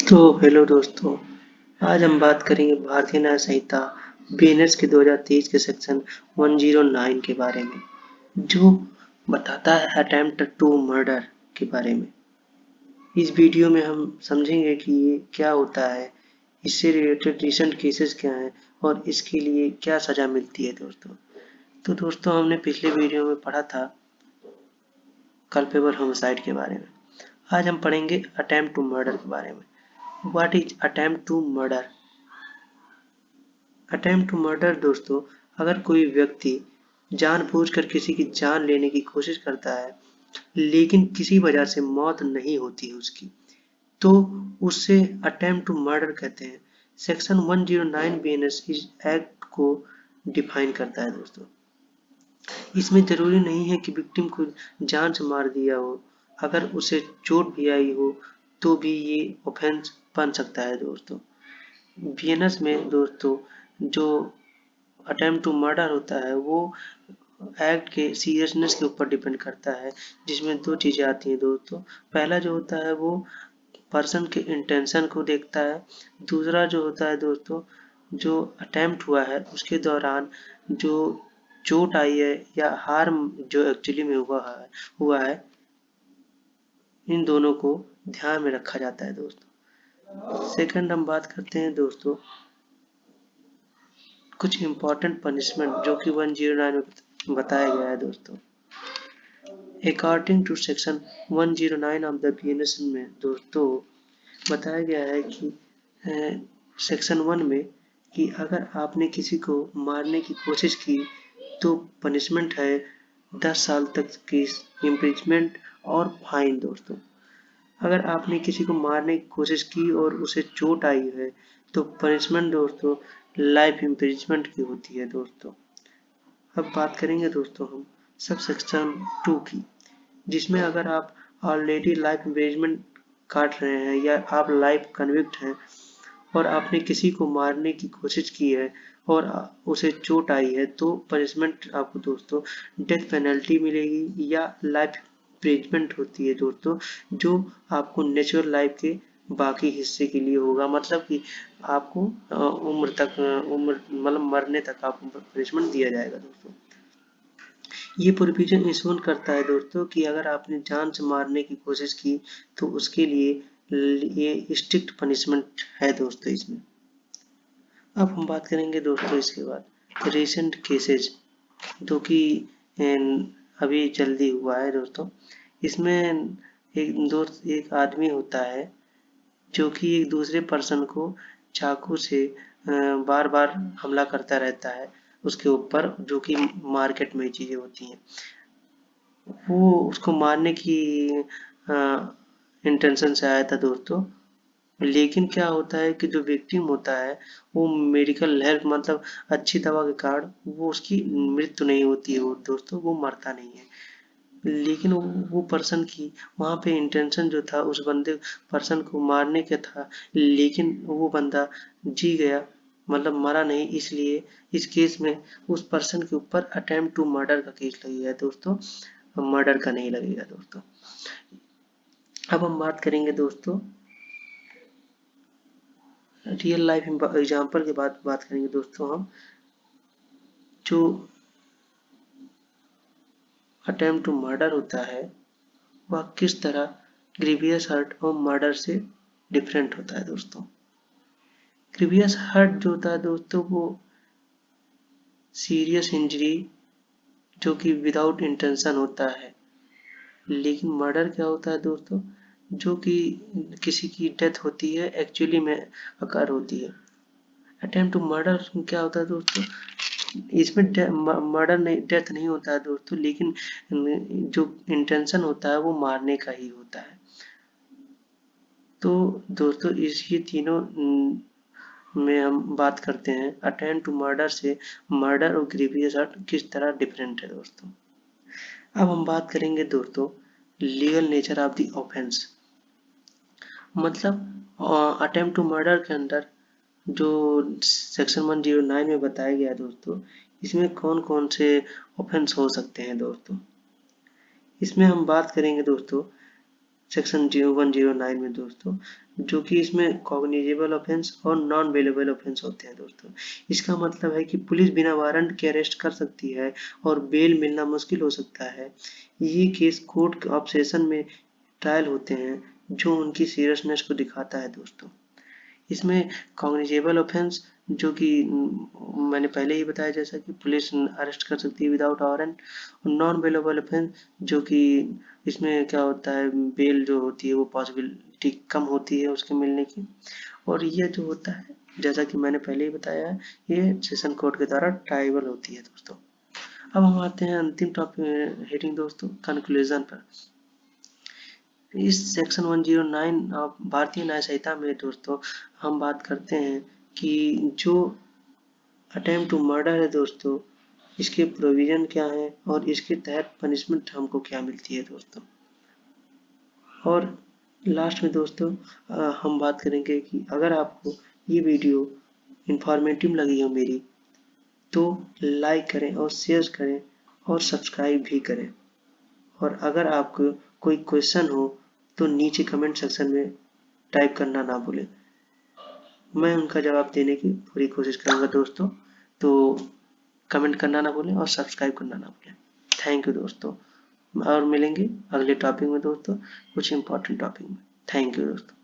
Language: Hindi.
तो हेलो दोस्तों, आज हम बात करेंगे भारतीय न्याय संहिता बीएनएस के 2023 के सेक्शन 109 के बारे में, जो बताता है अटेम्प्ट टू मर्डर के बारे में। इस वीडियो में हम समझेंगे कि ये क्या होता है, इससे रिलेटेड रिसेंट केसेस क्या हैं और इसके लिए क्या सजा मिलती है दोस्तों। तो दोस्तों, हमने पिछले वीडियो में पढ़ा था कल्पेबल होमिसाइड के बारे में। आज हम पढ़ेंगे अटेम्प्ट टू मर्डर के बारे में। What is attempt to murder? Attempt to murder दोस्तों, अगर कोई व्यक्ति जानबूझकर किसी की जान लेने की कोशिश करता है लेकिन किसी वजह से मौत नहीं होती है उसकी, तो उससे अटेम्प्ट टू मर्डर कहते हैं। सेक्शन 109 बीएनएस इस एक्ट को डिफाइन करता है दोस्तों। इसमें जरूरी नहीं है कि विक्टिम को जान से मार दिया हो, अगर उसे चोट भी आई हो तो भी ये ऑफेंस बन सकता है दोस्तों। बीएनएस में दोस्तों जो अटेम्प्ट टू मर्डर होता है वो एक्ट के सीरियसनेस के ऊपर डिपेंड करता है, जिसमें दो चीज़ें आती हैं दोस्तों। पहला जो होता है वो पर्सन के इंटेंशन को देखता है। दूसरा जो होता है दोस्तों, जो अटेम्प्ट हुआ है उसके दौरान जो चोट आई है या हार्म जो एक्चुअली में हुआ है, इन दोनों को ध्यान में रखा जाता है दोस्तों। सेकंड हम बात करते हैं दोस्तों कुछ इम्पोर्टेंट पनिशमेंट जो कि 109 में बताया गया है दोस्तों। According to section 109 of the BNS में दोस्तों बताया गया है कि सेक्शन 1 में कि अगर आपने किसी को मारने की कोशिश की तो पनिशमेंट है 10 साल तक की इम्प्रिजमेंट और फाइन दोस्तों। अगर आपने किसी को मारने की कोशिश की और उसे चोट आई है तो पनिशमेंट दोस्तों लाइफ इम्प्रिजमेंट की होती है दोस्तों। अब बात करेंगे दोस्तों हम सब सेक्शन 2 की, जिसमें अगर आप ऑलरेडी लाइफ इम्प्रिजमेंट काट रहे हैं या आप लाइफ कन्विक्ट हैं और आपने किसी को मारने की कोशिश की है और उसे चोट आई है तो पनिशमेंट आपको दोस्तों डेथ पेनल्टी मिलेगी या लाइफ इम्प्रिजमेंट होती है दोस्तों, जो आपको नेचुरल लाइफ के बाकी हिस्से के लिए होगा। मतलब कि आपको उम्र मतलब मरने तक आपको पनिशमेंट दिया जाएगा दोस्तों। ये प्रोविजन इंश्योर करता है दोस्तों कि अगर आपने जान से मारने की कोशिश की तो उसके लिए ये स्ट्रिक्ट पनिशमेंट है दोस्तों इसमें। अब हम बात करेंगे दोस्तों इसके बाद रिसेंट केसेस जो कि अभी जल्दी हुआ है दोस्तों। इसमें एक आदमी होता है जो कि एक दूसरे पर्सन को चाकू से बार बार हमला करता रहता है उसके ऊपर, जो कि मार्केट में चीजें होती हैं। वो उसको मारने की इंटेंशन से आया था दोस्तों, लेकिन क्या होता है कि जो विक्टिम होता है वो मेडिकल हेल्प मतलब अच्छी दवा के कारण वो उसकी मृत्यु नहीं होती है, वो दोस्तों वो मरता नहीं है। लेकिन वो पर्सन की वहां पे इंटेंशन जो था उस बंदे पर्सन को मारने का था, लेकिन वो बंदा जी गया, मतलब मरा नहीं। इसलिए इस केस में उस पर्सन के ऊपर अटेम्प्ट टू मर्डर का केस लगेगा दोस्तों, मर्डर का नहीं लगेगा दोस्तों। अब हम बात करेंगे दोस्तों रियल लाइफ एग्जाम्पल के बाद बात करेंगे दोस्तों हम जो अटेम्प्ट टू मर्डर होता है वह किस तरह ग्रीवियस हर्ट और मर्डर से डिफरेंट होता है दोस्तों। ग्रीवियस हर्ट जो होता है दोस्तों वो सीरियस इंजरी जो कि विदाउट इंटेंशन होता है, लेकिन मर्डर क्या होता है दोस्तों, जो कि किसी की डेथ होती है एक्चुअली में अकर होती है। अटेम्प्ट टू मर्डर क्या होता है दोस्तों, इसमें मर्डर नहीं, डेथ नहीं होता है दोस्तों, लेकिन जो इंटेंशन होता है वो मारने का ही होता है। तो दोस्तों ये तीनों में हम बात करते हैं अटेम्प्ट टू मर्डर से मर्डर और ग्रीवियस हर्ट किस तरह डिफरेंट है दोस्तों। अब हम बात करेंगे दोस्तों legal nature of the offence. मतलब अटेम्प्ट टू मर्डर के अंदर जो सेक्शन 109 में बताया गया है दोस्तों, इसमें कौन कौन से ऑफेंस हो सकते हैं दोस्तों। इसमें हम बात करेंगे दोस्तों सेक्शन 109 में दोस्तों, जो कि इसमें कॉग्निजेबल ऑफेंस और नॉन बेलेबल ऑफेंस होते हैं दोस्तों। इसका मतलब है कि पुलिस बिना वारंट के अरेस्ट कर सकती है और बेल मिलना मुश्किल हो सकता है। ये केस कोर्ट ऑफ सेशन में ट्रायल होते हैं, जो उनकी सीरियसनेस को दिखाता है दोस्तों। इसमें कॉग्निजेबल ऑफेंस, जो कि मैंने पहले ही बताया जैसा कि पुलिस अरेस्ट कर सकती है विदाउट वारंट, और नॉन बेलेबल ऑफेंस, जो कि इसमें क्या होता है, बेल जो होती है वो पॉसिबिलिटी कम होती है उसके मिलने की। और ये जो होता है, जैसा कि मैंने पहले ही बताया है, ये सेशन कोर्ट के द्वारा ट्राइबल होती है दोस्तों। अब हम आते हैं अंतिम टॉपिक हेडिंग दोस्तों, कंक्लूजन पर। इस सेक्शन 109 भारतीय न्याय संहिता में दोस्तों हम बात करते हैं कि जो अटेम्प्ट टू मर्डर है दोस्तों, इसके प्रोविजन क्या है और इसके तहत पनिशमेंट हमको क्या मिलती है दोस्तों। और लास्ट में दोस्तों हम बात करेंगे कि अगर आपको ये वीडियो इंफॉर्मेटिव लगी हो मेरी, तो लाइक करें और शेयर करें और सब्सक्राइब भी करें। और अगर आपको कोई क्वेश्चन हो तो नीचे कमेंट सेक्शन में टाइप करना ना भूलें, मैं उनका जवाब देने की पूरी कोशिश करूंगा दोस्तों। तो कमेंट करना ना भूलें और सब्सक्राइब करना ना भूलें। थैंक यू दोस्तों, और मिलेंगे अगले टॉपिक में दोस्तों, कुछ इंपॉर्टेंट टॉपिक में। थैंक यू दोस्तों।